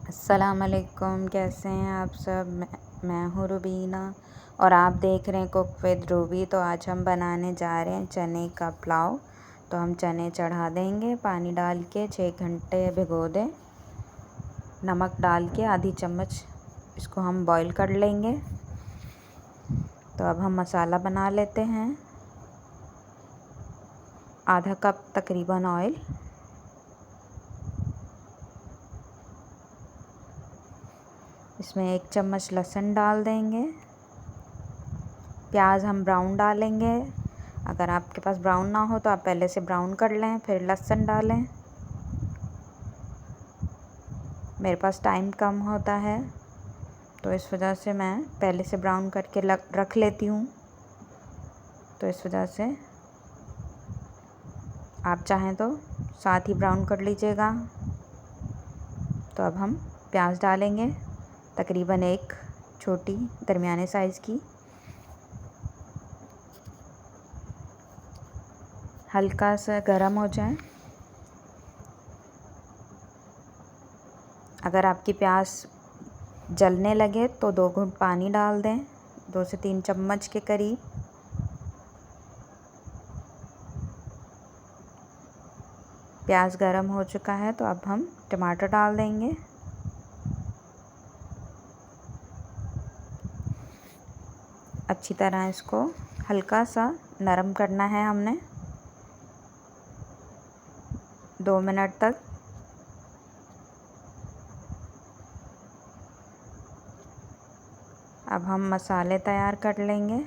अस्सलामुअलैकुम, कैसे हैं आप सब। मैं हूँ रुबीना और आप देख रहे हैं कुक विद रूबी। तो आज हम बनाने जा रहे हैं चने का पुलाव। तो हम चने चढ़ा देंगे, पानी डाल के 6 घंटे भिगो दें। नमक डाल के आधी चम्मच इसको हम बॉईल कर लेंगे। तो अब हम मसाला बना लेते हैं। आधा कप तकरीबन ऑयल, इसमें 1 चम्मच लहसुन डाल देंगे। प्याज हम ब्राउन डालेंगे। अगर आपके पास ब्राउन ना हो तो आप पहले से ब्राउन कर लें, फिर लहसुन डालें। मेरे पास टाइम कम होता है तो इस वजह से मैं पहले से ब्राउन करके रख लेती हूँ। तो इस वजह से आप चाहें तो साथ ही ब्राउन कर लीजिएगा। तो अब हम प्याज डालेंगे, तकरीबन 1 छोटी दरमियाने साइज़ की। हल्का सा गरम हो जाए। अगर आपकी प्याज जलने लगे तो 2 घूंट पानी डाल दें, 2 से 3 चम्मच के करीब। प्याज गरम हो चुका है तो अब हम टमाटर डाल देंगे। अच्छी तरह इसको हल्का सा नरम करना है हमने 2 मिनट तक। अब हम मसाले तैयार कर लेंगे।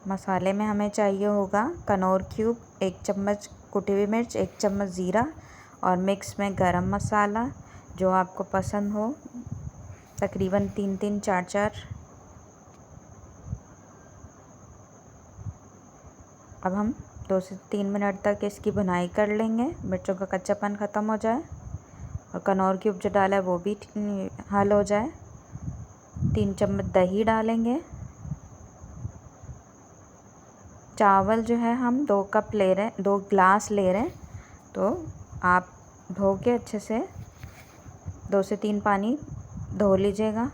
मसाले में हमें चाहिए होगा कनौर क्यूब, 1 चम्मच कुटी हुई मिर्च, 1 चम्मच ज़ीरा और मिक्स में गरम मसाला जो आपको पसंद हो, तकरीबन 3-3 4-4। अब हम 2 से 3 मिनट तक इसकी भुनाई कर लेंगे, मिर्चों का कच्चापन ख़त्म हो जाए और कनौर क्यूब जो डाला है वो भी हल हो जाए। 3 चम्मच दही डालेंगे। चावल जो है हम 2 कप ले रहे हैं, 2 गिलास ले रहे हैं। तो आप धो के अच्छे से 2 से 3 पानी धो लीजिएगा।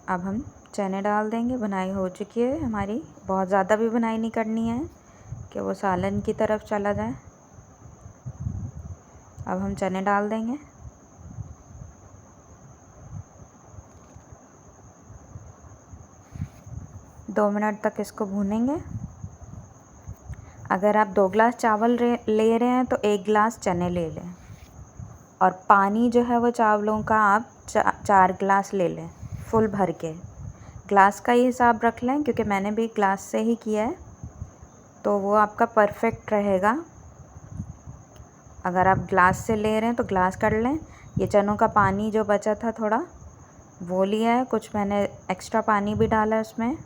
अब हम चने डाल देंगे। भुनाई हो चुकी है हमारी, बहुत ज़्यादा भी भुनाई नहीं करनी है कि वो सालन की तरफ चला जाए। अब हम चने डाल देंगे। दो मिनट तक इसको भूनेंगे। अगर आप 2 गिलास चावल ले रहे हैं तो 1 गिलास चने ले लें और पानी जो है वो चावलों का आप 4 गिलास ले लें, फुल भर के। ग्लास का ही हिसाब रख लें क्योंकि मैंने भी ग्लास से ही किया है तो वो आपका परफेक्ट रहेगा। अगर आप ग्लास से ले रहे हैं तो ग्लास कर लें। ये चनों का पानी जो बचा था थोड़ा वो लिया है, कुछ मैंने एक्स्ट्रा पानी भी डाला है उसमें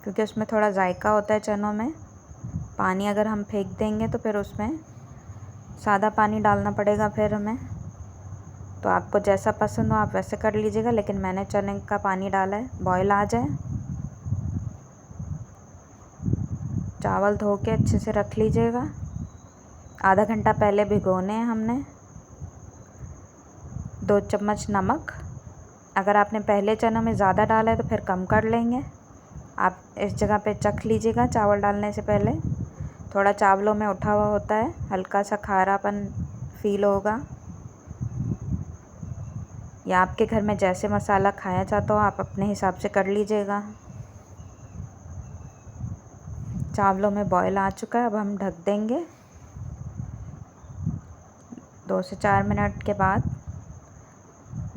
क्योंकि उसमें थोड़ा जायका होता है चनों में। पानी अगर हम फेंक देंगे तो फिर उसमें सादा पानी डालना पड़ेगा फिर हमें। तो आपको जैसा पसंद हो आप वैसे कर लीजिएगा, लेकिन मैंने चने का पानी डाला है, बॉयल आ जाए। चावल धो के अच्छे से रख लीजिएगा। आधा घंटा पहले भिगोने हैं हमने। 2 चम्मच नमक, अगर आपने पहले चनों में ज़्यादा डाला है तो फिर कम कर लेंगे। आप इस जगह पे चख लीजिएगा चावल डालने से पहले। थोड़ा चावलों में उठा हुआ होता है, हल्का सा खारापन फील होगा। या आपके घर में जैसे मसाला खाया जाता हो आप अपने हिसाब से कर लीजिएगा। चावलों में बॉयल आ चुका है, अब हम ढक देंगे। 2 से 4 मिनट के बाद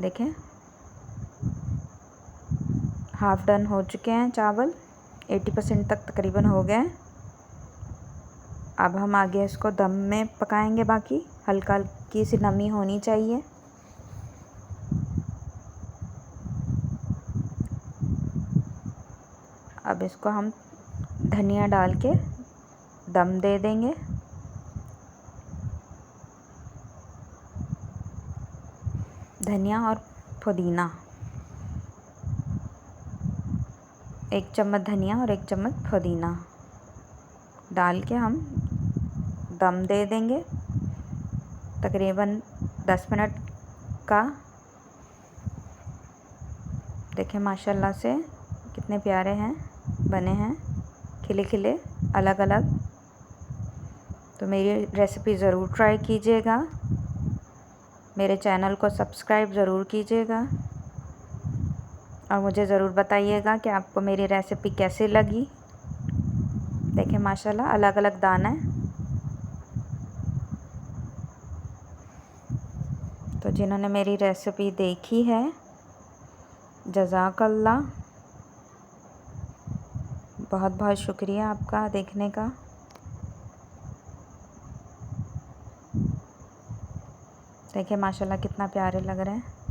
देखें हाफ़ डन हो चुके हैं चावल, 80% तक तकरीबन हो गए हैं। अब हम आगे इसको दम में पकाएंगे, बाकी हल्का हल्की सी नमी होनी चाहिए। अब इसको हम धनिया डाल के दम दे देंगे। धनिया और पुदीना 1 चम्मच धनिया और 1 चम्मच पुदीना डाल के हम दम दे देंगे तकरीबन 10 मिनट का। देखें माशाल्लाह से कितने प्यारे हैं बने हैं, खिले खिले अलग अलग। तो मेरी रेसिपी ज़रूर ट्राई कीजिएगा, मेरे चैनल को सब्सक्राइब ज़रूर कीजिएगा और मुझे ज़रूर बताइएगा कि आपको मेरी रेसिपी कैसी लगी। देखें माशाल्लाह अलग अलग दाना है। तो जिन्होंने मेरी रेसिपी देखी है जज़ाकल्लाह, बहुत बहुत शुक्रिया आपका देखने का। देखिए माशाल्लाह कितना प्यारे लग रहे हैं।